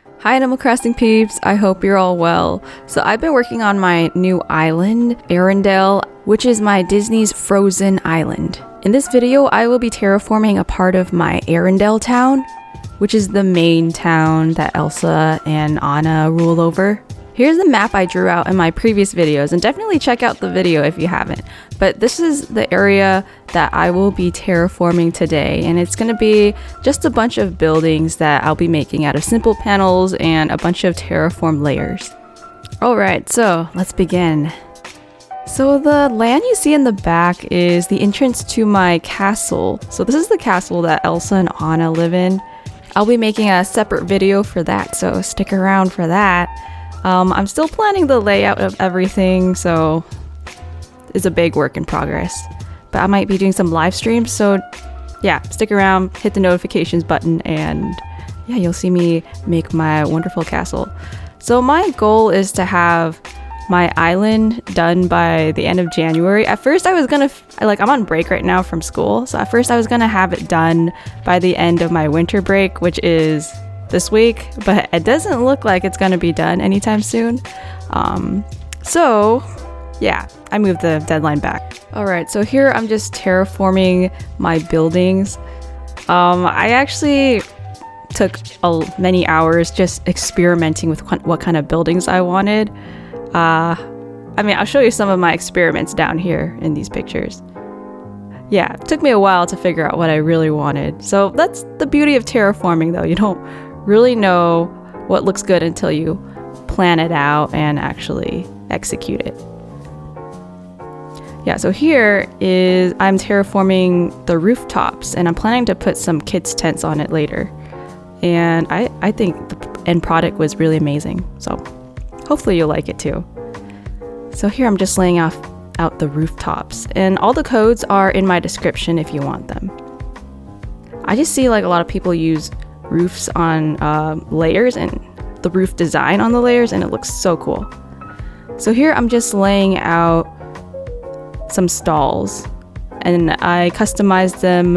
Hi Animal Crossing peeps, I hope you're all well. So I've been working on my new island, Arendelle, which is my Disney's Frozen Island. In this video, I will be terraforming a part of my Arendelle town, which is the main town that Elsa and Anna rule over. Here's the map I drew out in my previous videos, and definitely check out the video if you haven't. But this is the area that I will be terraforming today, and it's going to be just a bunch of buildings that I'll be making out of simple panels and a bunch of terraform layers. Alright, so let's begin. So the land you see in the back is the entrance to my castle. So this is the castle that Elsa and Anna live in. I'll be making a separate video for that, so stick around for that. I'm still planning the layout of everything, so it's a big work in progress. But I might be doing some live streams, so yeah, stick around, hit the notifications button, and yeah, you'll see me make my wonderful castle. So my goal is to have my island done by the end of January. At first I was gonna, I'm on break right now from school, so at first I was gonna have it done by the end of my winter break, which is this week, but it doesn't look like it's gonna be done anytime soon. So yeah, I moved the deadline back. Alright, so here I'm just terraforming my buildings. I actually took many hours just experimenting with what kind of buildings I wanted. I'll show you some of my experiments down here in these pictures. Yeah, it took me a while to figure out what I really wanted. So that's the beauty of terraforming though. You don't really know what looks good until you plan it out and actually execute it. Yeah, so here is, I'm terraforming the rooftops, and I'm planning to put some kids' tents on it later. And I think the end product was really amazing, so hopefully you'll like it too. So here I'm just laying out the rooftops, and all the codes are in my description if you want them. I just see like a lot of people use roofs on layers and the roof design on the layers, and it looks so cool. So here I'm just laying out some stalls, and I customized them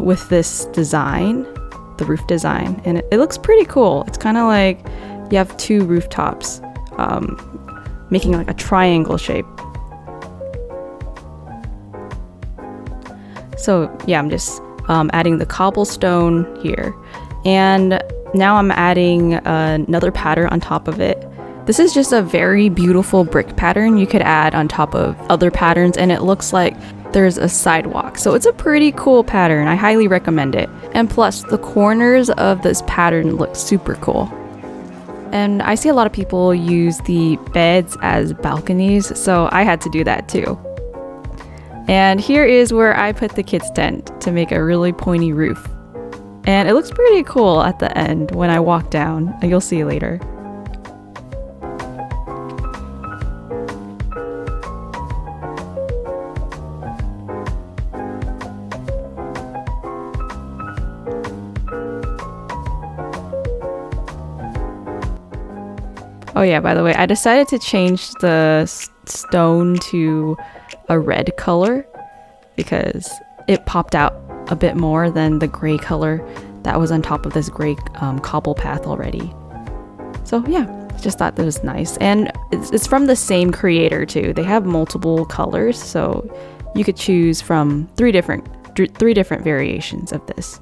with this design, the roof design, and it looks pretty cool. It's kind of like you have two rooftops making like a triangle shape. So yeah, I'm just adding the cobblestone here, and now I'm adding another pattern on top of it. This is just a very beautiful brick pattern you could add on top of other patterns, and it looks like there's a sidewalk. So it's a pretty cool pattern. I highly recommend it. And plus, the corners of this pattern look super cool. And I see a lot of people use the beds as balconies, so I had to do that too. And here is where I put the kids' tent to make a really pointy roof. And it looks pretty cool at the end when I walk down. You'll see later. Oh yeah, by the way, I decided to change the stone to a red color because it popped out a bit more than the gray color that was on top of this gray cobble path already. So yeah, just thought that was nice. And it's from the same creator too. They have multiple colors, so you could choose from three different variations of this.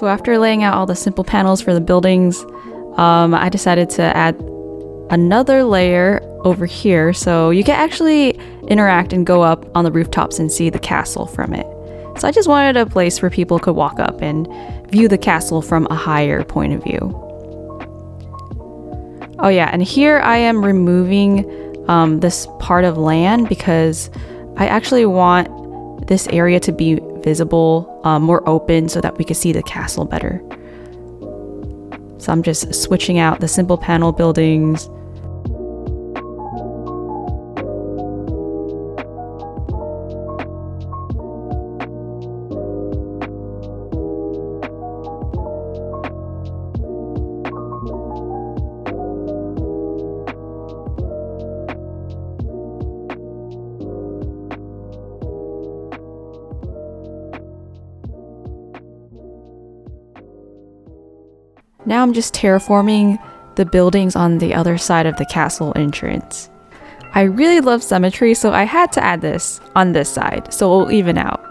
So after laying out all the simple panels for the buildings, I decided to add another layer over here so you can actually interact and go up on the rooftops and see the castle from it. So I just wanted a place where people could walk up and view the castle from a higher point of view. Oh yeah, and here I am removing this part of land because I actually want this area to be visible, more open, so that we could see the castle better. So I'm just switching out the simple panel buildings. Now I'm just terraforming the buildings on the other side of the castle entrance. I really love symmetry, so I had to add this on this side, so it'll even out.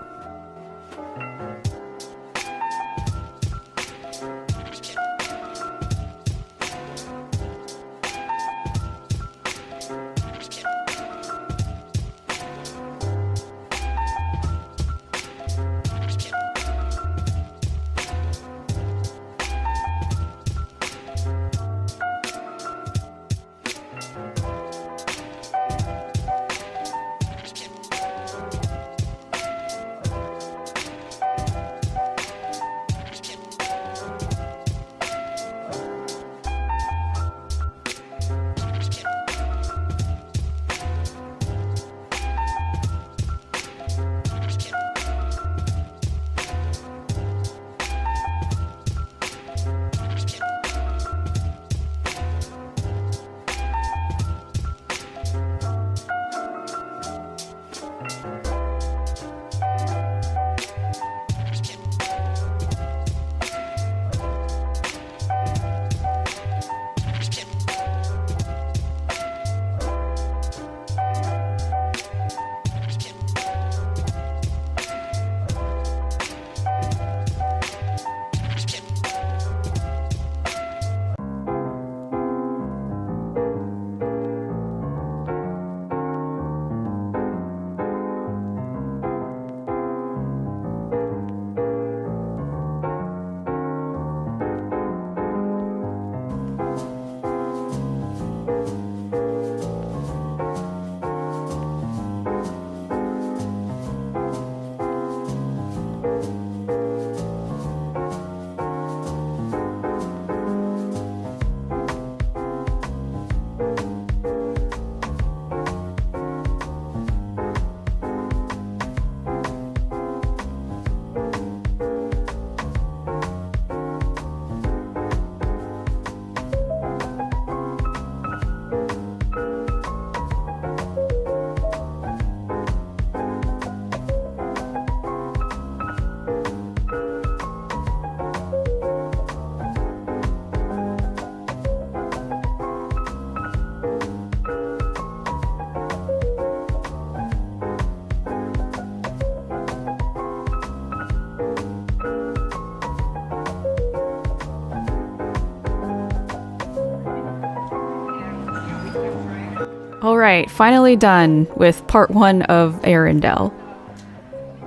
Alright, finally done with part 1 of Arendelle.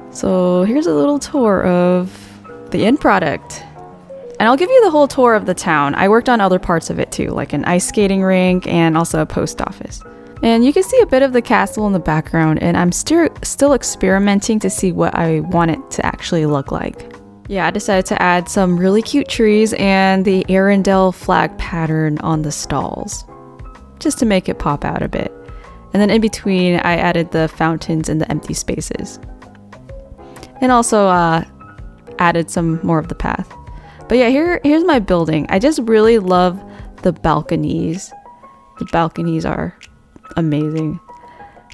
So here's a little tour of the end product. And I'll give you the whole tour of the town. I worked on other parts of it too, like an ice skating rink and also a post office. And you can see a bit of the castle in the background, and I'm still experimenting to see what I want it to actually look like. Yeah, I decided to add some really cute trees and the Arendelle flag pattern on the stalls, just to make it pop out a bit. And then in between, I added the fountains and the empty spaces. And also added some more of the path. But yeah, here's my building. I just really love the balconies. The balconies are amazing.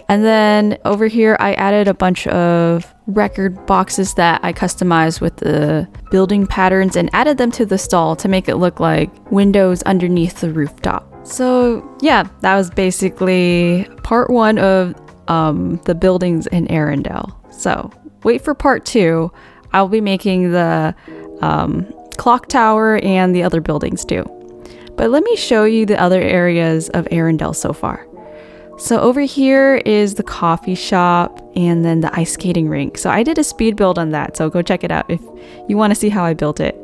And then over here, I added a bunch of record boxes that I customized with the building patterns and added them to the stall to make it look like windows underneath the rooftop. So yeah, that was basically part 1 of the buildings in Arendelle. So wait for part 2. I'll be making the clock tower and the other buildings too. But let me show you the other areas of Arendelle so far. So over here is the coffee shop and then the ice skating rink. So I did a speed build on that, so go check it out if you want to see how I built it.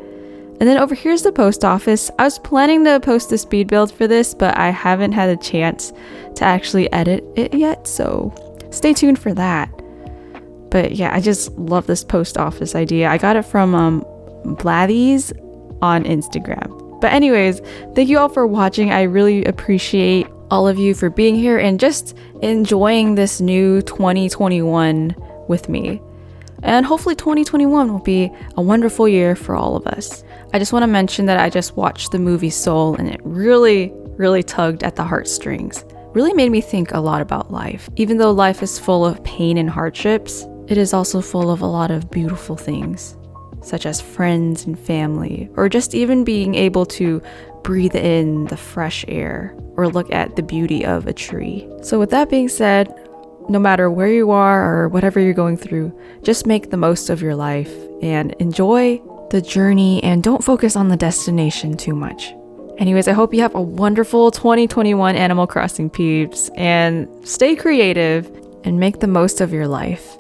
And then over here's the post office. I was planning to post a speed build for this, but I haven't had a chance to actually edit it yet, so stay tuned for that. But yeah, I just love this post office idea. I got it from 𝒔💂 on Instagram. But anyways, thank you all for watching. I really appreciate all of you for being here and just enjoying this new 2021 with me. And hopefully 2021 will be a wonderful year for all of us. I just want to mention that I just watched the movie Soul and it really tugged at the heartstrings. Really made me think a lot about life. Even though life is full of pain and hardships, it is also full of a lot of beautiful things, such as friends and family, or just even being able to breathe in the fresh air or look at the beauty of a tree. So with that being said, no matter where you are or whatever you're going through, just make the most of your life and enjoy the journey and don't focus on the destination too much. Anyways, I hope you have a wonderful 2021 Animal Crossing peeps and stay creative and make the most of your life.